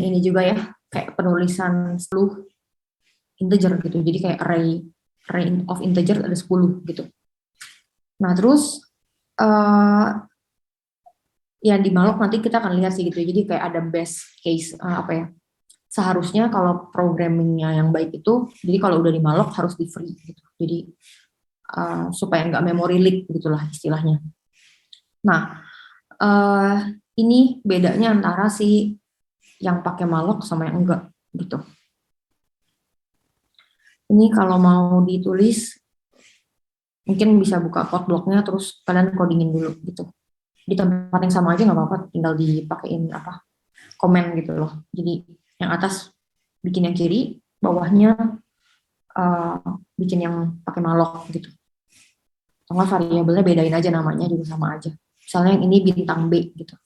ini juga ya, kayak penulisan 10 integer gitu. Jadi kayak array of integer ada 10 gitu. Nah, terus yang di malloc nanti kita akan lihat sih gitu. Jadi kayak ada best case apa ya? Seharusnya kalau programmingnya yang baik itu, jadi kalau udah di malloc harus di free gitu. Jadi supaya nggak memory leak gitulah istilahnya. Nah, uh, ini bedanya antara si yang pakai malloc sama yang enggak gitu. Ini kalau mau ditulis mungkin bisa buka code blocknya terus kalian codingin dulu gitu. Di tempat yang sama aja nggak apa-apa, tinggal dipakein apa komen gitu loh. Jadi yang atas bikin yang kiri, bawahnya uh, bikin yang pakai malloc gitu. Atau variabelnya bedain aja namanya juga sama aja. Misalnya yang ini bintang B gitu.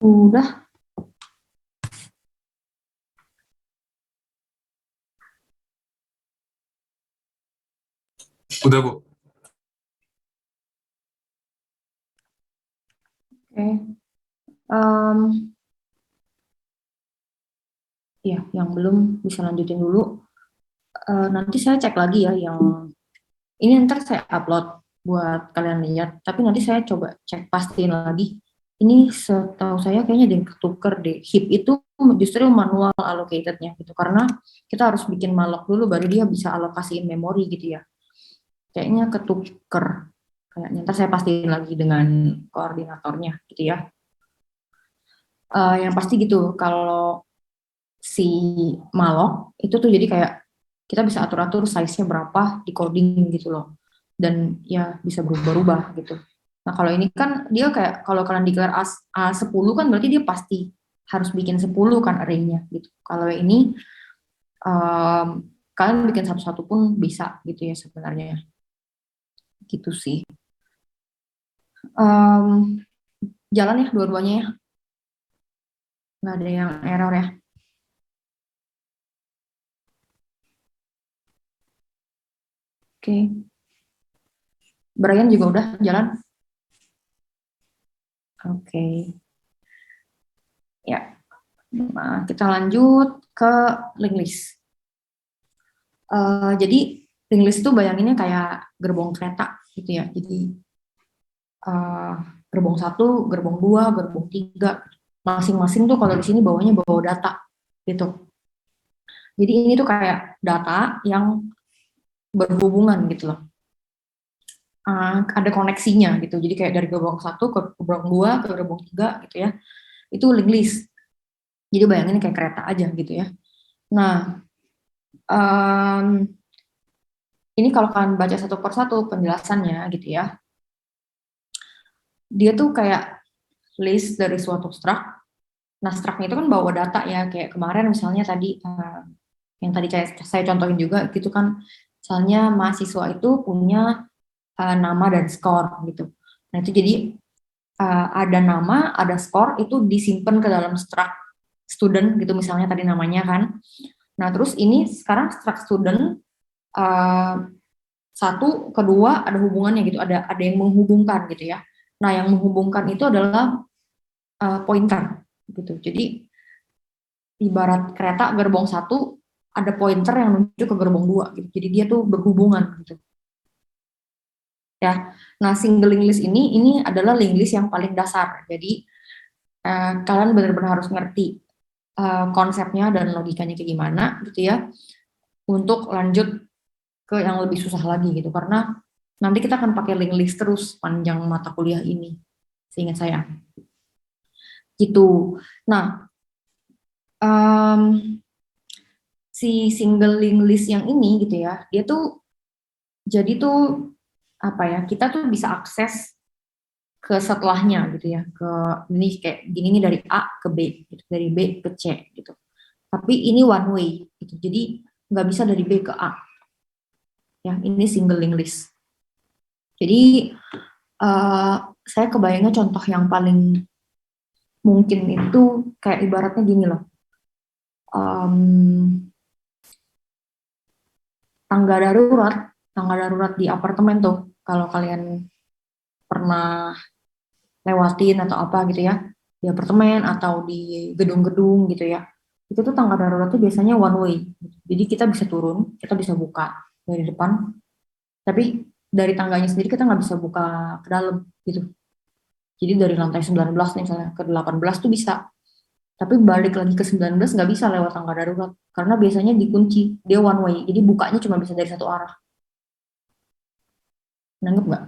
Udah. Udah, Bu. Oke. Um, ya, yang belum bisa lanjutin dulu. Nanti saya cek lagi ya yang ini ntar saya upload buat kalian lihat. Tapi nanti saya coba cek pastiin lagi. Ini setahu saya kayaknya ada yang ketuker deh. Heap itu justru manual allocatednya gitu. Karena kita harus bikin malloc dulu baru dia bisa alokasiin memori gitu ya. Kayaknya ketuker. Kayaknya ntar saya pastiin lagi dengan koordinatornya gitu ya. Yang pasti gitu, kalau si malloc itu tuh jadi kayak kita bisa atur-atur size-nya berapa di coding gitu loh. Dan ya bisa berubah-ubah gitu. Nah kalau ini kan dia kayak kalau kalian declare A10 kan berarti dia pasti harus bikin 10 kan array-nya gitu. Kalau ini Kalian bikin satu-satu pun bisa gitu ya sebenarnya. Gitu sih. Um, Jalan ya dua-duanya ya. Nggak ada yang error ya. Oke. Brian juga udah jalan. Oke. Ya. Nah, kita lanjut ke link list. Jadi link list itu bayanginnya kayak gerbong kereta gitu ya. Jadi uh, gerbong satu, gerbong dua, gerbong tiga, masing-masing tuh kalau di sini bawahnya bawa data gitu. Jadi ini tuh kayak data yang berhubungan gitu loh. Ada koneksinya gitu. Jadi kayak dari gerbong satu ke gerbong dua ke gerbong tiga gitu ya. Itu link list. Jadi bayangin kayak kereta aja gitu ya. Nah, um, ini kalau kalian baca satu persatu penjelasannya gitu ya, dia tuh kayak list dari suatu struct. Nah, struct itu kan bawa data ya, kayak kemarin misalnya tadi yang tadi saya contohin juga gitu kan, misalnya mahasiswa itu punya nama dan skor gitu. Nah itu jadi ada nama, ada skor itu disimpan ke dalam struct student gitu misalnya tadi namanya kan. Nah terus ini sekarang struct student uh, satu kedua ada hubungannya gitu, ada yang menghubungkan gitu ya. Nah yang menghubungkan itu adalah pointer gitu. Jadi ibarat kereta gerbong satu ada pointer yang menuju ke gerbong dua gitu. Jadi dia tuh berhubungan gitu. Ya. Nah, single link list ini adalah link list yang paling dasar. Jadi kalian benar-benar harus ngerti konsepnya dan logikanya kayak gimana gitu ya untuk lanjut ke yang lebih susah lagi gitu karena nanti kita akan pakai link list terus panjang mata kuliah ini seingat saya gitu. Nah, um, si single link list yang ini gitu ya, dia tuh jadi tuh apa ya, kita tuh bisa akses ke setelahnya gitu ya, ke ini kayak gini nih dari A ke B gitu, dari B ke C gitu. Tapi ini one way gitu. Jadi nggak bisa dari B ke A. Ya, ini single link list. Jadi saya kebayangnya contoh yang paling mungkin itu kayak ibaratnya gini loh. Um, tangga darurat di apartemen tuh, kalau kalian pernah lewatin atau apa gitu ya, di apartemen atau di gedung-gedung gitu ya, itu tuh tangga darurat tuh biasanya one way. Jadi kita bisa turun, kita bisa buka dari depan, tapi dari tangganya sendiri kita nggak bisa buka ke dalam gitu. Jadi dari lantai 19 nih misalnya ke 18 tuh bisa, tapi balik lagi ke 19 nggak bisa lewat tangga darurat karena biasanya dikunci, dia one way, jadi bukanya cuma bisa dari satu arah. Nanggep nggak?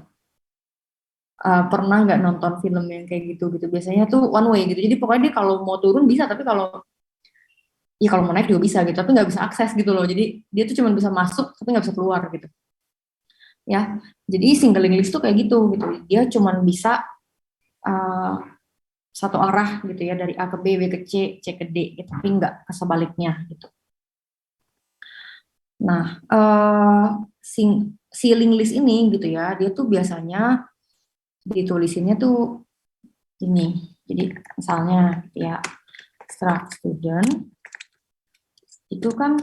Pernah nggak nonton film yang kayak gitu gitu? Biasanya tuh one way gitu, jadi pokoknya dia kalau mau turun bisa, tapi kalau ya kalau mau naik juga bisa gitu, tapi nggak bisa akses gitu loh. Jadi dia tuh cuma bisa masuk tapi nggak bisa keluar gitu ya. Jadi single link list tuh kayak gitu, dia cuma bisa uh, satu arah gitu ya, dari A ke B, B ke C, C ke D gitu, tapi nggak ke sebaliknya gitu. Nah, si link list ini gitu ya, dia tuh biasanya ditulisinnya tuh ini. Jadi misalnya ya struct student itu kan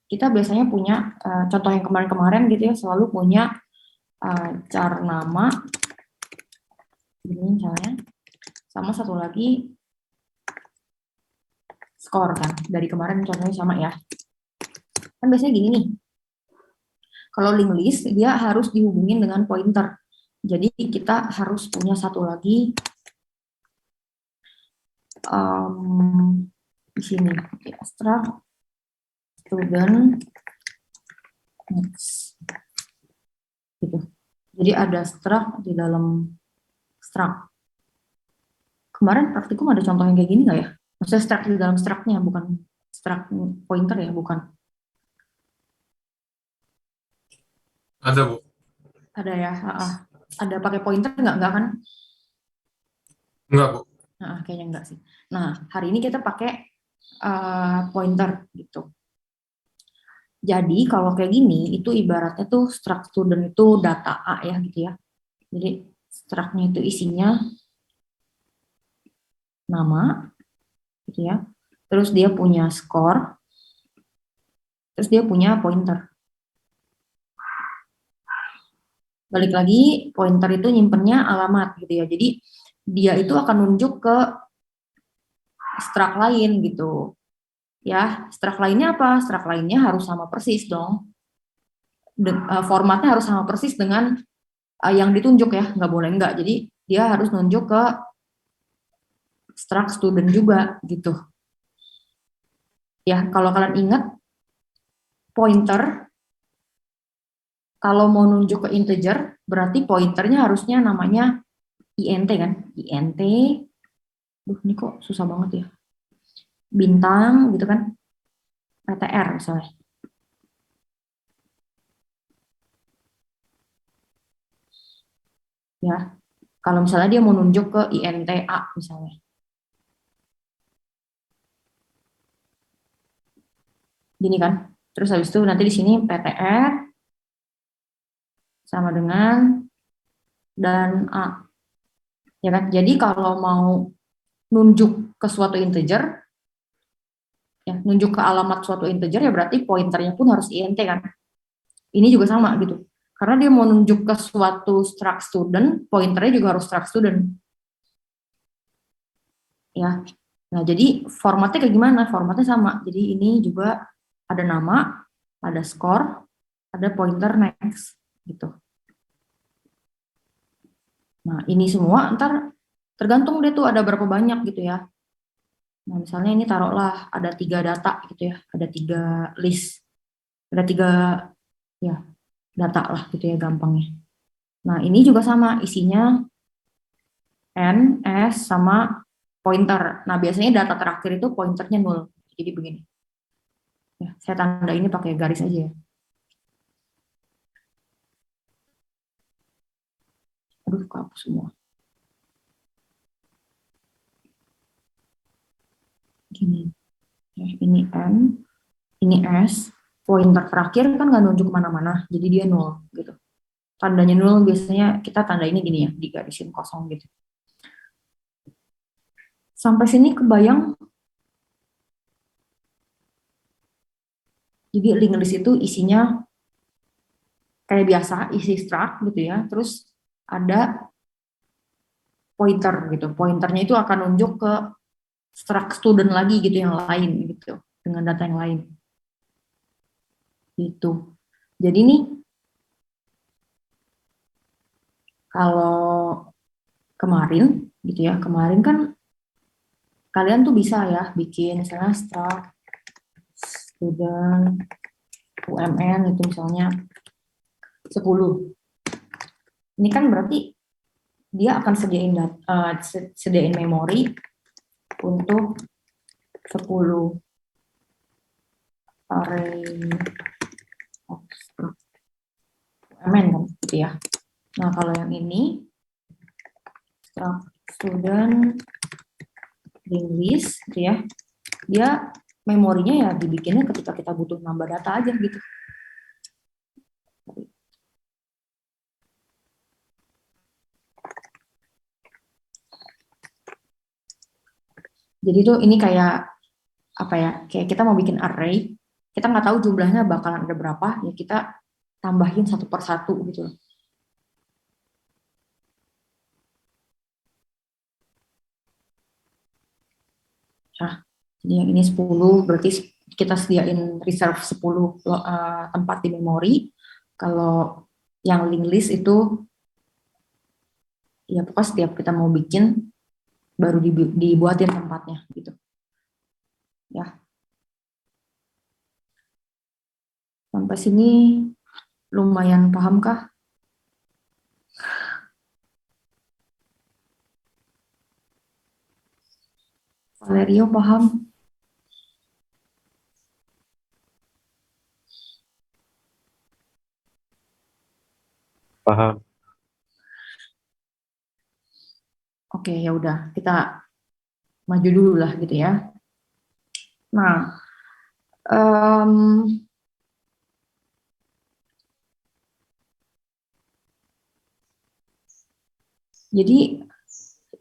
kita biasanya punya contoh yang kemarin-kemarin gitu ya, selalu punya char nama ini misalnya, sama satu lagi skor kan, dari kemarin contohnya sama ya, kan biasanya gini nih, kalau link list dia harus dihubungin dengan pointer, jadi kita harus punya satu lagi di sini ya, struct student next gitu. Jadi ada struct di dalam struct. Kemarin praktikum ada contoh yang kayak gini nggak ya? Maksudnya struct di dalam structnya, bukan struct pointer ya, bukan. Ada, Bu. Ada ya, ada pakai pointer nggak kan? Enggak, Bu. Nah, kayaknya enggak sih. Nah, hari ini kita pakai pointer gitu. Jadi kalau kayak gini, itu ibaratnya tuh struct student itu data A ya gitu ya. Jadi struct-nya itu isinya nama gitu ya. Terus dia punya score, terus dia punya pointer. Balik lagi, pointer itu nyimpennya alamat gitu ya. Jadi dia itu akan nunjuk ke struct lain gitu. Ya, struct lainnya apa? Struct lainnya harus sama persis dong. Formatnya harus sama persis dengan yang ditunjuk ya, nggak boleh enggak. Jadi dia harus nunjuk ke struct student juga gitu. Ya, kalau kalian ingat pointer kalau mau nunjuk ke integer berarti pointernya harusnya namanya int kan? Int. Duh, ini kok susah banget ya. Bintang gitu kan? ptr misalnya. Ya, kalau misalnya dia mau nunjuk ke inta misalnya. Gini kan? Terus habis itu nanti di sini ptr sama dengan dan a. Ya kan? Jadi kalau mau nunjuk ke suatu integer, ya nunjuk ke alamat suatu integer ya berarti pointernya pun harus int kan. Ini juga sama gitu. Karena dia mau nunjuk ke suatu struct student, pointernya juga harus struct student. Ya. Nah, jadi formatnya kayak gimana? Formatnya sama. Jadi ini juga ada nama, ada score, ada pointer next gitu. Nah, ini semua ntar tergantung dia tuh ada berapa banyak gitu ya. Nah, misalnya ini taruhlah ada 3 data gitu ya, ada 3 list, ada 3 ya data lah gitu ya gampangnya. Nah, ini juga sama isinya n, s sama pointer. Nah, biasanya data terakhir itu pointernya 0. Jadi begini. Ya, saya tanda ini pakai garis aja ya. Aduh, kehapus semua. Gini. Ya, ini n, ini s, pointer terakhir kan nggak nunjuk kemana-mana, jadi dia 0 gitu. Tandanya 0 biasanya kita tanda ini gini ya, digarisin kosong gitu. Sampai sini kebayang? Jadi linked list itu isinya kayak biasa, isi struct gitu ya, terus ada pointer gitu. Pointernya itu akan nunjuk ke struct student lagi gitu yang lain gitu, dengan data yang lain. Gitu. Jadi nih kalau kemarin gitu ya, kemarin kan kalian tuh bisa ya bikin misalnya struct student UMN itu misalnya 10. Ini kan berarti dia akan sediain memori untuk 10 array of UMN kan gitu ya. Nah, kalau yang ini struct student linked list gitu ya. Dia memorinya ya dibikinnya ketika kita butuh nambah data aja gitu. Jadi tuh ini kayak apa ya? Kayak kita mau bikin array, kita nggak tahu jumlahnya bakalan ada berapa, ya kita tambahin satu per satu gitu. Nah, jadi yang ini 10 berarti kita sediain reserve 10 tempat di memori. Kalau yang linked list itu ya pokoknya setiap kita mau bikin baru dibuatin tempatnya gitu. Ya, sampai sini lumayan paham kah? Valerio paham? Paham. Oke, ya udah kita maju dulu lah gitu ya. Nah, em, Jadi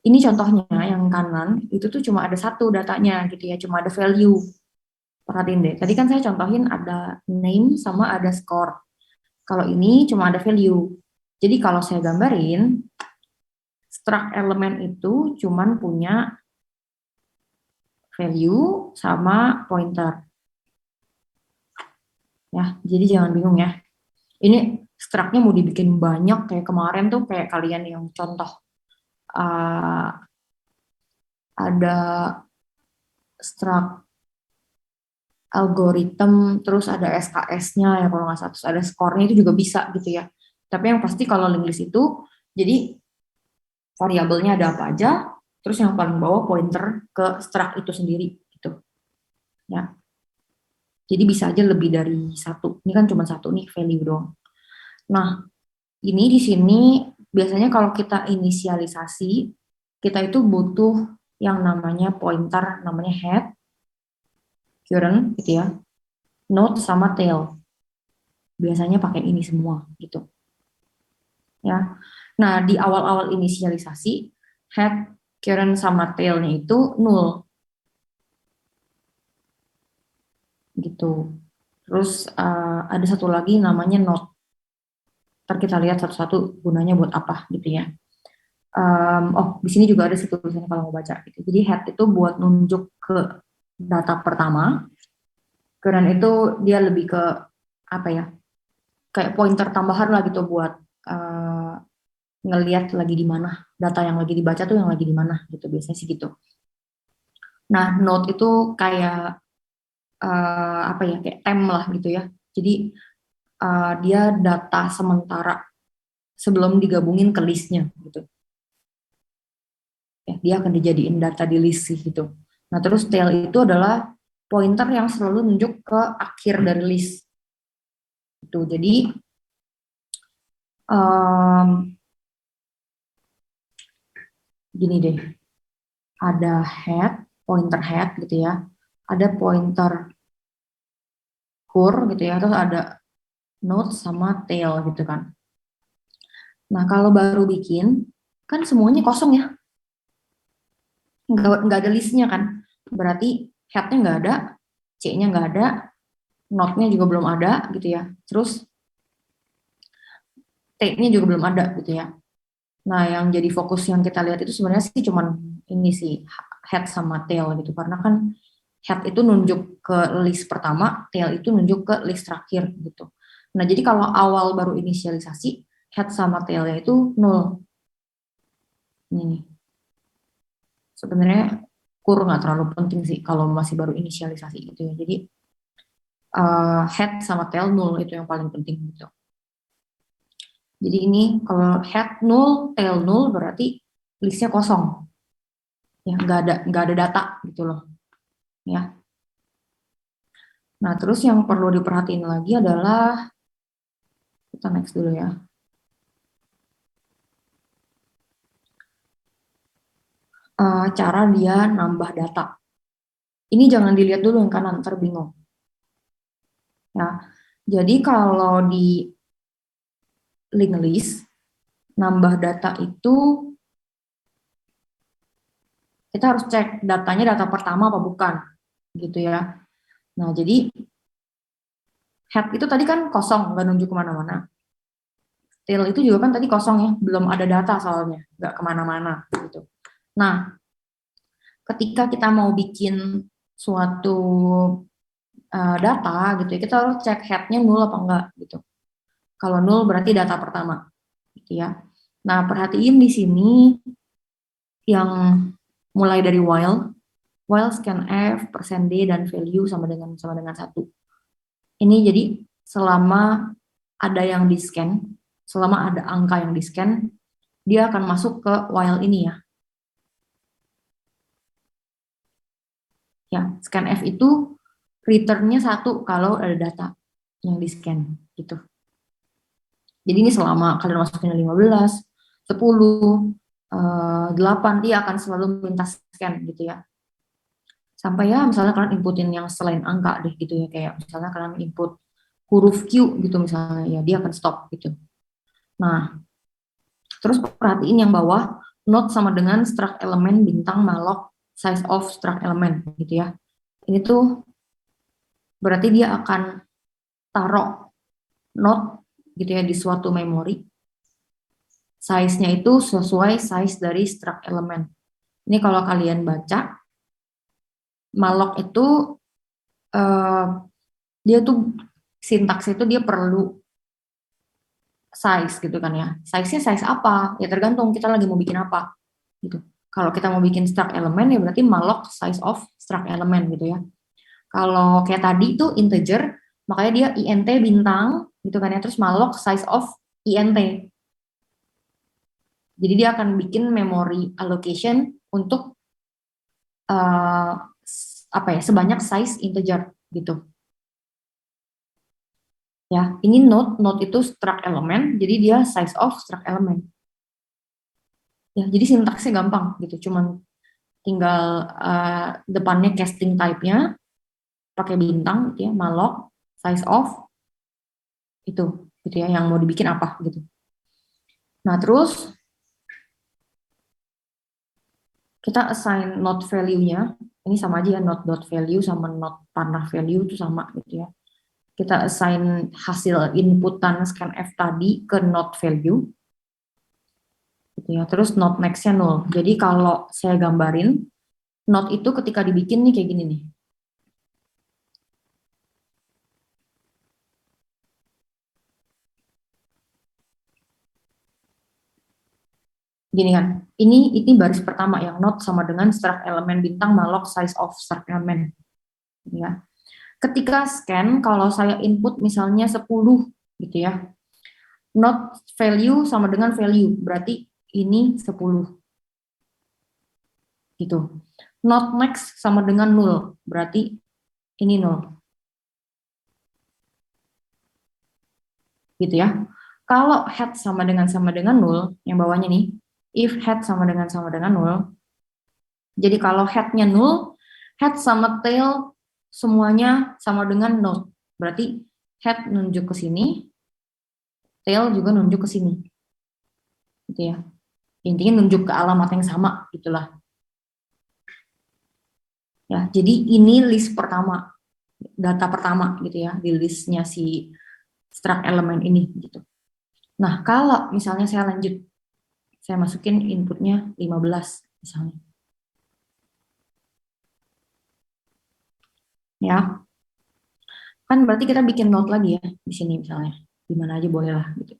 ini contohnya yang kanan itu tuh cuma ada satu datanya gitu ya, cuma ada value. Perhatiin deh, tadi kan saya contohin ada name sama ada score. Kalau ini cuma ada value. Jadi kalau saya gambarin, struct elemen itu cuman punya value sama pointer. Ya, jadi jangan bingung ya. Ini struct-nya mau dibikin banyak kayak kemarin tuh kayak kalian yang contoh ada struct algoritma, terus ada SKS-nya ya kalau nggak salah, terus ada skornya itu juga bisa gitu ya. Tapi yang pasti kalau link list itu, jadi variabelnya ada apa aja, terus yang paling bawah pointer ke struct itu sendiri gitu. Ya. Jadi bisa aja lebih dari satu. Ini kan cuma satu nih value doang. Nah, ini di sini biasanya kalau kita inisialisasi, kita itu butuh yang namanya pointer, namanya head, current gitu ya, node sama tail. Biasanya pakai ini semua gitu. Ya. Nah, di awal-awal inisialisasi, head, current sama tail-nya itu null gitu. Terus ada satu lagi namanya node. Ntar kita lihat satu-satu gunanya buat apa gitu ya. Di sini juga ada satu tulisannya kalau mau baca gitu. Jadi head itu buat nunjuk ke data pertama, current itu dia lebih ke apa ya? Kayak pointer tambahan lah gitu buat ngelihat lagi di mana data yang lagi dibaca tuh yang lagi di mana gitu, biasanya sih gitu. Nah, node itu kayak apa ya, kayak tem lah gitu ya. Jadi dia data sementara sebelum digabungin ke listnya gitu. Ya, dia akan dijadiin data di list sih gitu. Nah, terus tail itu adalah pointer yang selalu nunjuk ke akhir dari list. Gitu. Jadi gini deh, ada head, pointer head gitu ya, ada pointer core gitu ya, terus ada node sama tail gitu kan. Nah, kalau baru bikin, kan semuanya kosong ya, nggak ada listnya kan, berarti headnya nggak ada, C-nya nggak ada, node-nya juga belum ada gitu ya, terus T-nya juga belum ada gitu ya. Nah, yang jadi fokus yang kita lihat itu sebenarnya sih cuman ini sih, head sama tail gitu, karena kan head itu nunjuk ke list pertama, tail itu nunjuk ke list terakhir gitu. Nah, jadi kalau awal baru inisialisasi, head sama tailnya itu nol. Ini sebenarnya nggak terlalu penting sih kalau masih baru inisialisasi gitu ya. Jadi head sama tail nol itu yang paling penting gitu. Jadi ini kalau head nol, tail nol berarti listnya kosong. Ya, nggak ada data gitu loh. Ya. Nah, terus yang perlu diperhatiin lagi adalah, kita next dulu ya. Cara dia nambah data. Ini jangan dilihat dulu yang kanan, ntar bingung. Ya, jadi kalau di link list, nambah data itu kita harus cek datanya data pertama apa bukan, gitu ya. Nah, jadi head itu tadi kan kosong, nggak nunjuk kemana-mana. Tail itu juga kan tadi kosong ya, belum ada data soalnya, nggak kemana-mana gitu. Nah, ketika kita mau bikin suatu data gitu ya, kita harus cek headnya nol apa enggak gitu. Kalau nol berarti data pertama, gitu ya. Nah, perhatiin di sini yang mulai dari while scanf, %d, dan value sama dengan 1. Ini jadi selama ada yang di-scan, selama ada angka yang di-scan, dia akan masuk ke while ini ya. Ya, scanf itu return-nya 1 kalau ada data yang di-scan gitu. Jadi ini selama kalian masukin 15, 10, 8, dia akan selalu minta scan gitu ya. Sampai ya misalnya kalian inputin yang selain angka deh gitu ya, kayak misalnya kalian input huruf Q gitu misalnya, ya dia akan stop gitu. Nah, Terus perhatiin yang bawah, not sama dengan struct elemen bintang malloc size of struct element gitu ya. Ini tuh berarti dia akan taruh not gitu ya di suatu memori. Size-nya itu sesuai size dari struct element. Ini kalau kalian baca, malloc itu dia tuh sintaks itu dia perlu size gitu kan ya. Size-nya size apa? Ya tergantung kita lagi mau bikin apa gitu. Kalau kita mau bikin struct element ya berarti malloc size of struct element gitu ya. Kalau kayak tadi itu integer, makanya dia int bintang gitu kan ya, terus malloc size of int. Jadi dia akan bikin memory allocation untuk apa ya, sebanyak size integer gitu. Ya, ini node itu struct element, jadi dia size of struct element. Ya, jadi sintaksnya gampang gitu, cuman tinggal depannya casting type-nya pakai bintang gitu ya, malloc size of itu gitu ya, yang mau dibikin apa gitu. Nah, terus kita assign node value-nya, ini sama aja ya, node.value sama node panah value itu sama gitu ya. Kita assign hasil inputan scanf tadi ke node value gitu ya. Terus node next-nya 0. Jadi kalau saya gambarin node itu ketika dibikin nih kayak gini nih. Gini kan. Ini baris pertama yang node sama dengan struct element bintang malloc size of struct element. Ya. Ketika scan kalau saya input misalnya 10 gitu ya. Node value sama dengan value, berarti ini 10 gitu. Node next sama dengan 0, berarti ini 0 gitu ya. Kalau head sama dengan 0, yang bawahnya nih, if head sama dengan 0, jadi kalau headnya 0, head sama tail semuanya sama dengan 0, berarti head nunjuk ke sini, tail juga nunjuk ke sini gitu ya. Intinya nunjuk ke alamat yang sama gitulah. Ya, jadi ini list pertama, data pertama gitu ya, di listnya si struct element ini gitu. Nah, kalau misalnya saya lanjut, saya masukin inputnya 15 misalnya. Ya, kan berarti kita bikin node lagi ya di sini misalnya, di mana aja boleh lah gitu.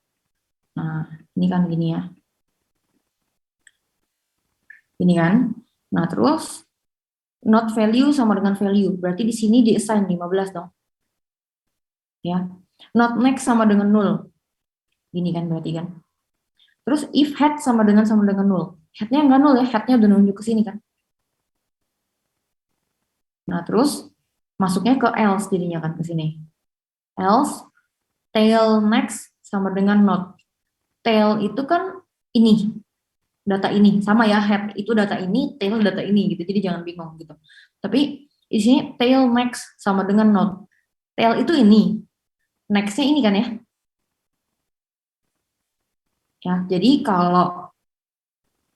Nah, ini kan gini ya. Ini kan. Nah, terus node value sama dengan value, berarti di sini di assign 15 dong. Ya. Node next sama dengan 0. Gini kan berarti kan. Terus if head sama dengan 0. Headnya nggak 0 ya, headnya udah nunjuk ke sini kan. Nah, terus masuknya ke else jadinya kan ke sini. Else, tail next sama dengan node. Tail itu kan ini, data ini. Sama ya, head itu data ini, tail data ini gitu. Jadi jangan bingung gitu. Tapi di sini tail next sama dengan node. Tail itu ini. Next-nya ini kan ya. Ya, jadi kalau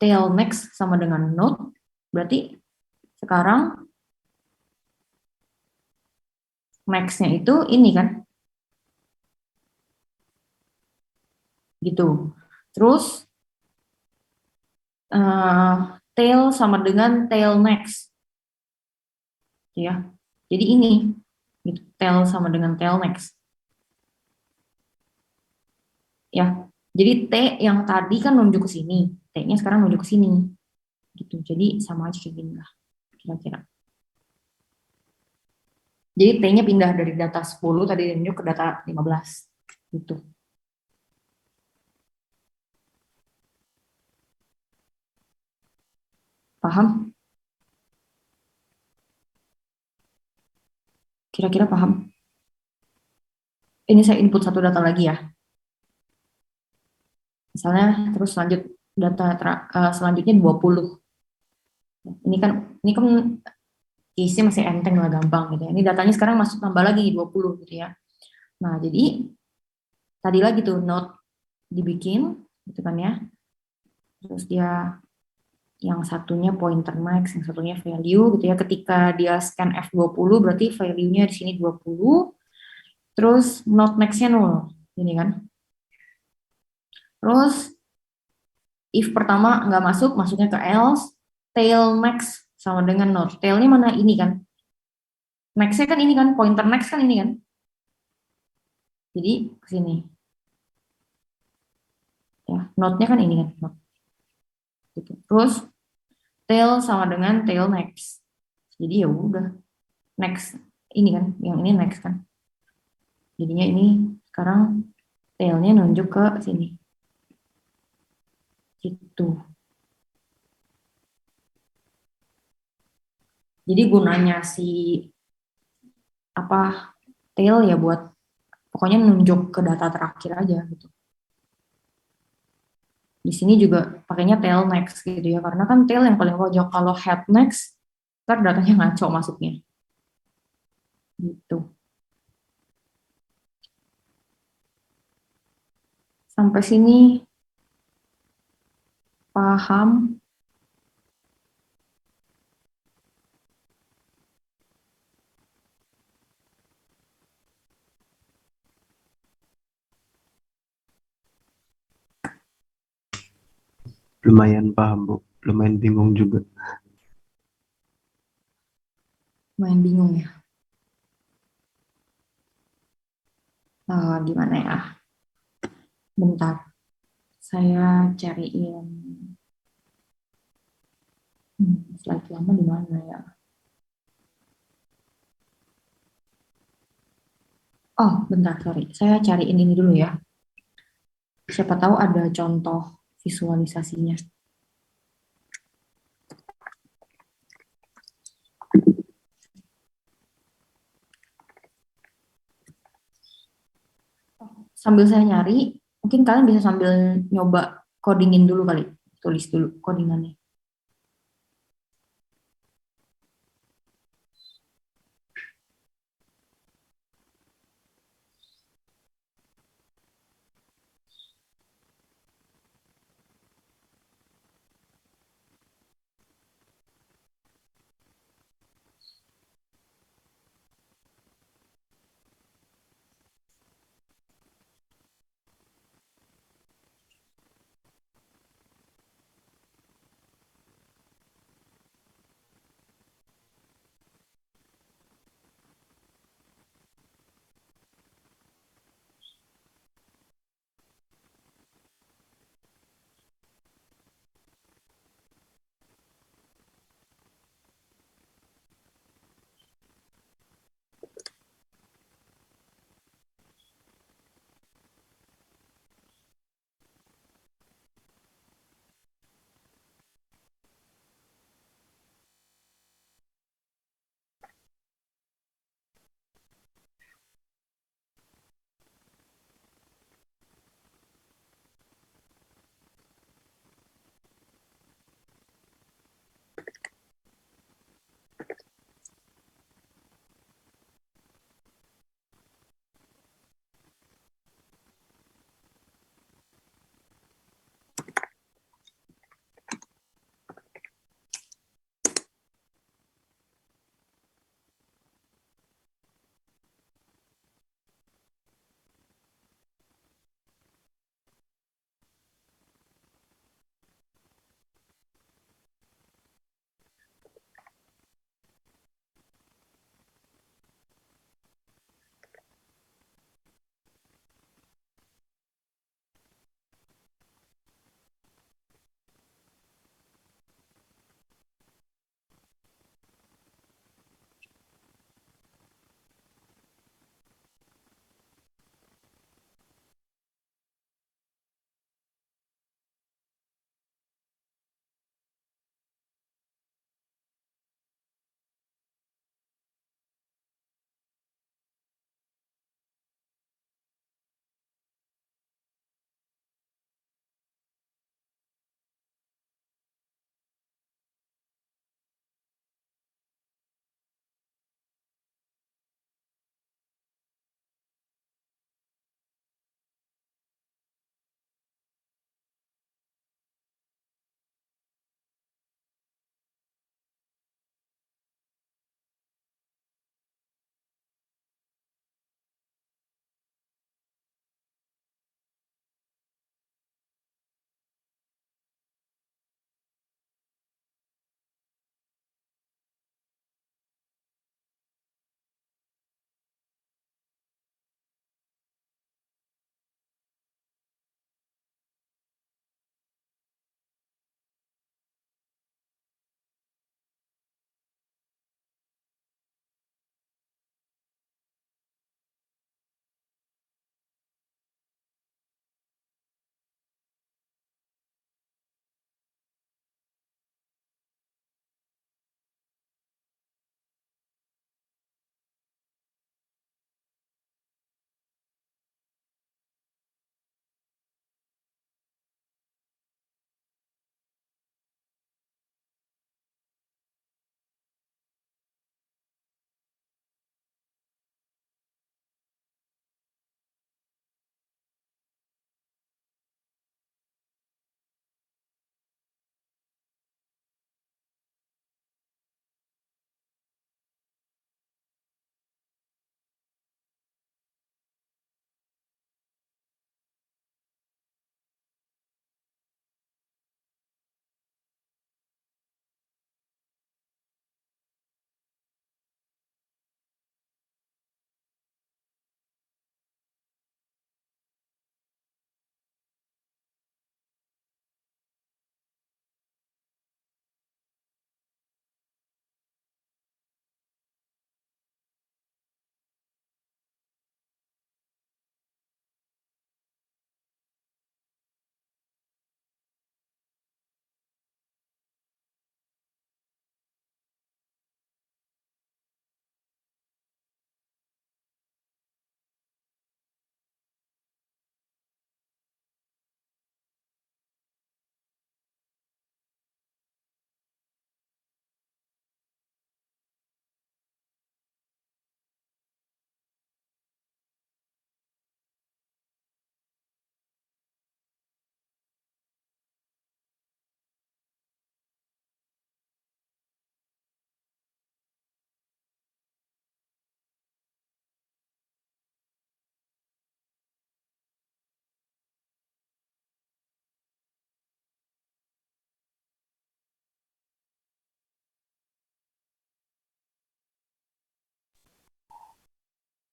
tail next sama dengan node, berarti sekarang next-nya itu ini kan. Gitu. Terus tail sama dengan tail next. Ya. Jadi ini gitu, tail sama dengan tail next. Ya. Jadi T yang tadi kan nunjuk ke sini, T-nya sekarang nunjuk ke sini. Gitu. Jadi sama aja kayak gini lah kira-kira. Jadi T-nya pindah dari data 10 tadi nunjuk ke data 15. Gitu. Paham? Kira-kira paham? Ini saya input satu data lagi ya. Misalnya terus lanjut data selanjutnya 20. Ini kan isi masih enteng lah, gampang gitu ya. Ini datanya sekarang masuk tambah lagi 20 gitu ya. Nah, jadi tadi lagi tuh node dibikin gitu kan ya. terus dia yang satunya pointer max, yang satunya value gitu ya. Ketika dia scan F20 berarti value-nya di sini 20, terus not max-nya 0. Ini kan. Terus if pertama nggak masuk, masuknya ke else, tail max sama dengan not. Tail-nya mana ini kan? Max-nya kan ini kan, pointer max kan ini kan. Jadi ke sini. Ya, not-nya kan ini kan, not. Gitu. Terus tail sama dengan tail max. Jadi ya udah, next ini kan, yang ini next kan. Jadinya ini sekarang tailnya nunjuk ke sini. Gitu. Jadi gunanya si apa tail ya buat pokoknya nunjuk ke data terakhir aja gitu. Di sini juga pakainya tail next gitu ya, karena kan tail yang paling pojok. Kalau head next, ntar datanya ngaco masuknya. Gitu. Sampai sini paham? Lumayan paham, Bu. Lumayan bingung juga. Main bingung ya. Gimana ya? Bentar, saya cariin. Slide lama di mana ya? Oh, bentar, sorry. Saya cariin ini dulu ya. Siapa tahu ada contoh visualisasinya. Sambil saya nyari, mungkin kalian bisa sambil nyoba codingin dulu kali. Tulis dulu codingannya.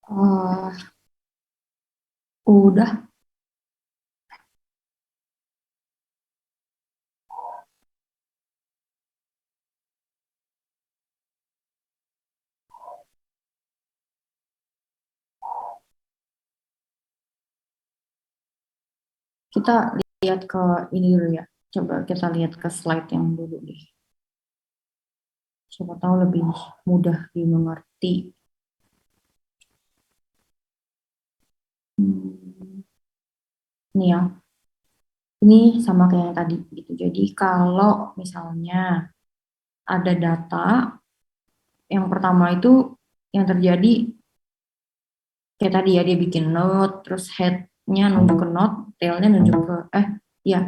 Eh, udah. Kita lihat ke ini dulu ya. Coba kita lihat ke slide yang dulu deh. Siapa tahu lebih mudah dimengerti. Ini ya, ini sama kayak yang tadi gitu. Jadi kalau misalnya ada data, yang pertama itu yang terjadi kayak tadi ya, dia bikin note, terus head-nya nunjuk ke note, tail-nya nunjuk ke ya,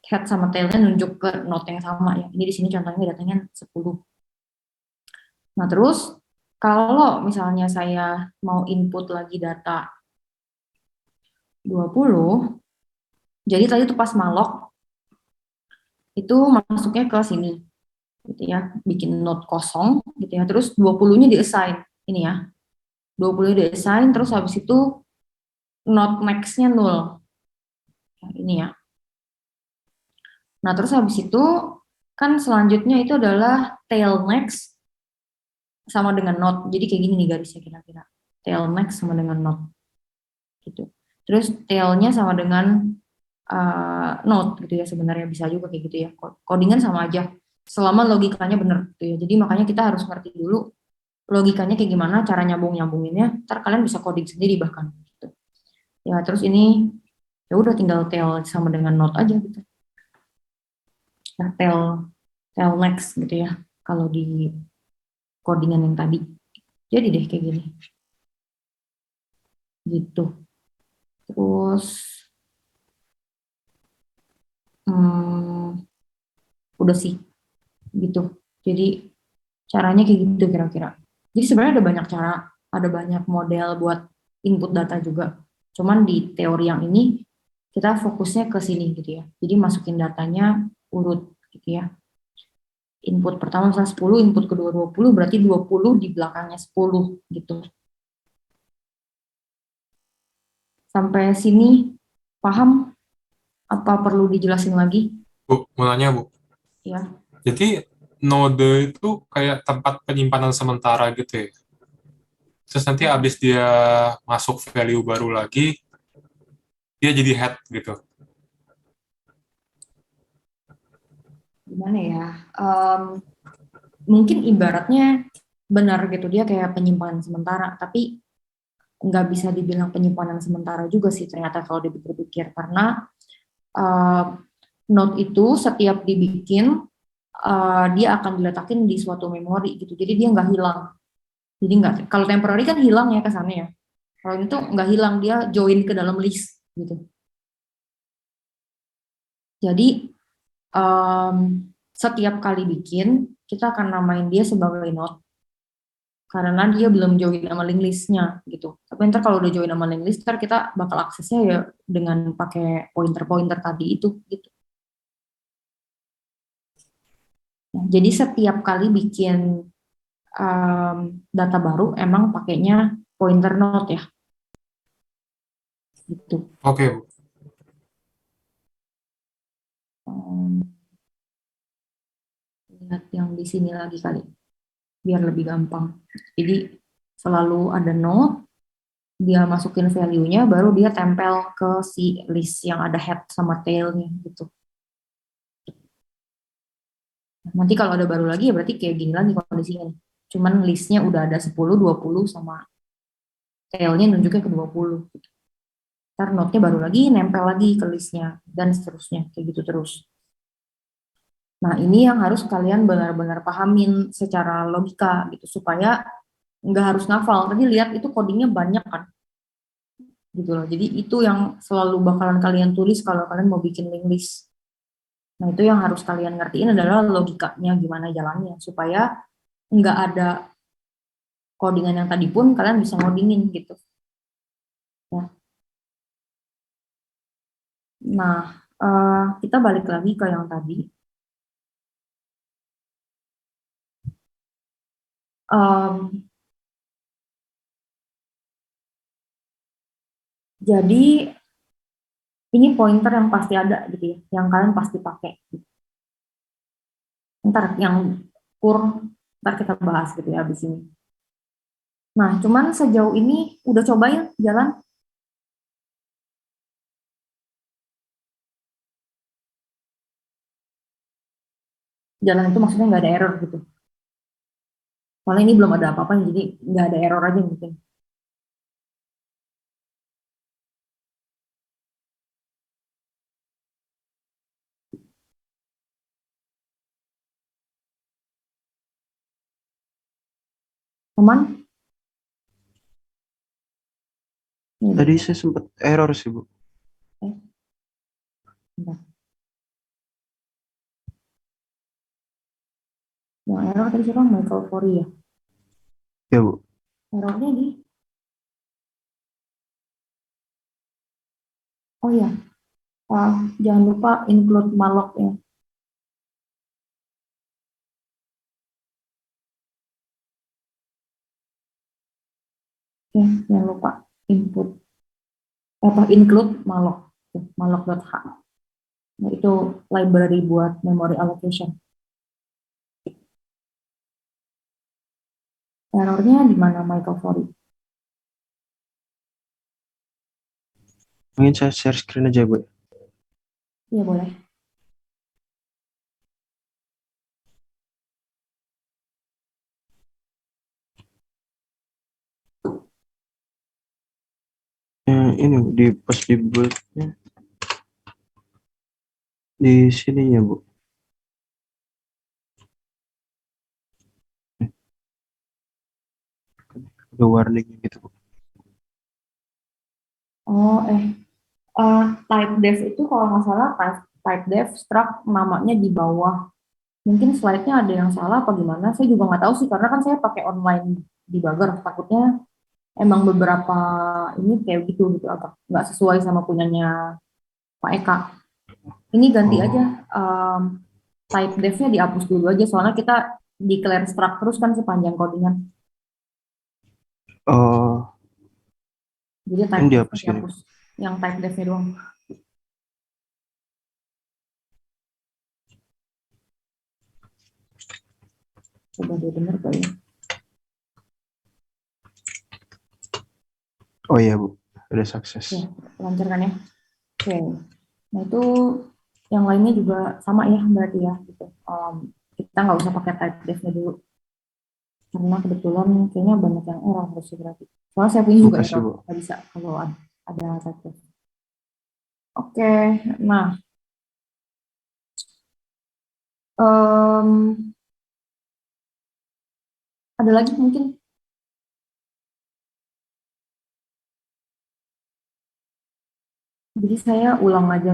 head sama tail-nya nunjuk ke note yang sama ya. Ini di sini contohnya datanya 10. Nah, terus kalau misalnya saya mau input lagi data 20, jadi tadi itu pas malloc itu masuknya ke sini gitu ya, bikin note kosong gitu ya. Terus 20-nya di-assign ini ya. 20 di-assign, terus habis itu note max-nya 0. Nah, ini ya. Nah, terus habis itu kan selanjutnya itu adalah tail max sama dengan note. Jadi kayak gini nih garisnya kira-kira. Tail max sama dengan note gitu. Terus tail-nya sama dengan note gitu ya, sebenarnya bisa juga kayak gitu ya. Codingan sama aja selama logikanya benar gitu ya. Jadi makanya kita harus ngerti dulu logikanya kayak gimana, cara nyambung-nyambunginnya. Ntar kalian bisa coding sendiri bahkan gitu. Ya, terus ini ya udah tinggal tail sama dengan note aja gitu. Nah, tail max gitu ya kalau di codingan yang tadi. Jadi deh kayak gini. Gitu. Terus hmm, udah sih gitu. Jadi caranya kayak gitu kira-kira. Jadi sebenarnya ada banyak cara, ada banyak model buat input data juga. Cuman di teori yang ini kita fokusnya ke sini gitu ya. Jadi masukin datanya urut gitu ya. Input pertama misalnya 10, input kedua 20, berarti 20 di belakangnya 10 gitu. Sampai sini paham? Apa perlu dijelasin lagi? Bu, mau nanya, Bu. Ya. Jadi, node itu kayak tempat penyimpanan sementara gitu ya. Terus nanti abis dia masuk value baru lagi, dia jadi head gitu. Gimana ya? Mungkin ibaratnya benar gitu, dia kayak penyimpanan sementara, tapi nggak bisa dibilang penyimpanan sementara juga sih ternyata kalau dipikir-pikir, karena uh, node itu setiap dibikin dia akan diletakin di suatu memori gitu, jadi dia nggak hilang. Jadi nggak, kalau temporary kan hilang ya kesannya ya, kalau ini tuh nggak hilang, dia join ke dalam list gitu. Jadi um, setiap kali bikin kita akan namain dia sebagai node karena dia belum join sama link listnya gitu. Tapi ntar kalau udah join sama link list, ntar kita bakal aksesnya ya dengan pakai pointer-pointer tadi itu gitu. Nah, jadi setiap kali bikin data baru emang pakainya pointer node ya gitu. Oke, Bu. Lihat yang di sini lagi kali biar lebih gampang. Jadi selalu ada node, dia masukin value-nya, baru dia tempel ke si list yang ada head sama tail-nya gitu. Nanti kalau ada baru lagi ya berarti kayak gini lagi kondisinya. Cuman listnya udah ada 10, 20 sama tail-nya nunjuknya ke 20. Gitu. Ntar note-nya baru lagi nempel lagi ke listnya dan seterusnya kayak gitu terus. Nah, ini yang harus kalian benar-benar pahamin secara logika gitu supaya nggak harus ngafal. Tadi lihat itu codingnya banyak kan gitu loh. Jadi itu yang selalu bakalan kalian tulis kalau kalian mau bikin link list. Nah, itu yang harus kalian ngertiin adalah logikanya gimana jalannya supaya nggak ada codingan yang tadi pun kalian bisa ngodingin gitu. Ya. Nah, kita balik lagi ke yang tadi. Um, Jadi ini pointer yang pasti ada gitu ya, yang kalian pasti pakai. Ntar yang kur, ntar kita bahas gitu ya abis ini. Nah, cuman sejauh ini udah cobain jalan. Jalan itu maksudnya nggak ada error gitu. Soalnya ini belum ada apa-apa, jadi nggak ada error aja mungkin. Aman? Ini Tadi bentar, saya sempat error sih, Bu. bentar. Yang error tadi siapa? Michael Fori ya. Ya, Bu. Errornya di, oh ya, jangan lupa include malloc ya. Oke, jangan lupa input include malloc, malloc.h. Nah, itu library buat memory allocation. Errornya di mana Michael Fori? Mungkin saya share screen aja, Bu. Iya boleh. Ini Bu, di pas di build-nya di sininya, Bu. Ada warning gitu, Bu. Oh, type dev itu kalau nggak salah type dev struct namanya di bawah. Mungkin slide-nya ada yang salah apa gimana? Saya juga nggak tahu sih karena kan saya pakai online debugger. Takutnya emang beberapa ini kayak gitu gitu agak nggak sesuai sama punyanya Pak Eka. Ini ganti aja Oh, type dev-nya dihapus dulu aja soalnya kita declare struct terus kan sepanjang codingan. oh, Jadi yang type dev-nya dihapus gini, Bu. dihapus. Yang type dev-nya doang. Coba dia bener kali ya. Oh iya, Bu. Ada sukses. Ya, lancar kan ya? Oke. Nah itu yang lainnya juga sama ya berarti ya gitu. Kita nggak usah pakai type def-nya dulu karena kebetulan kayaknya banyak yang error harus berarti. Soalnya saya punya juga Makasih, error Bu. nggak bisa kalau ada type def. Oke, nah em, ada lagi mungkin. Jadi saya ulang aja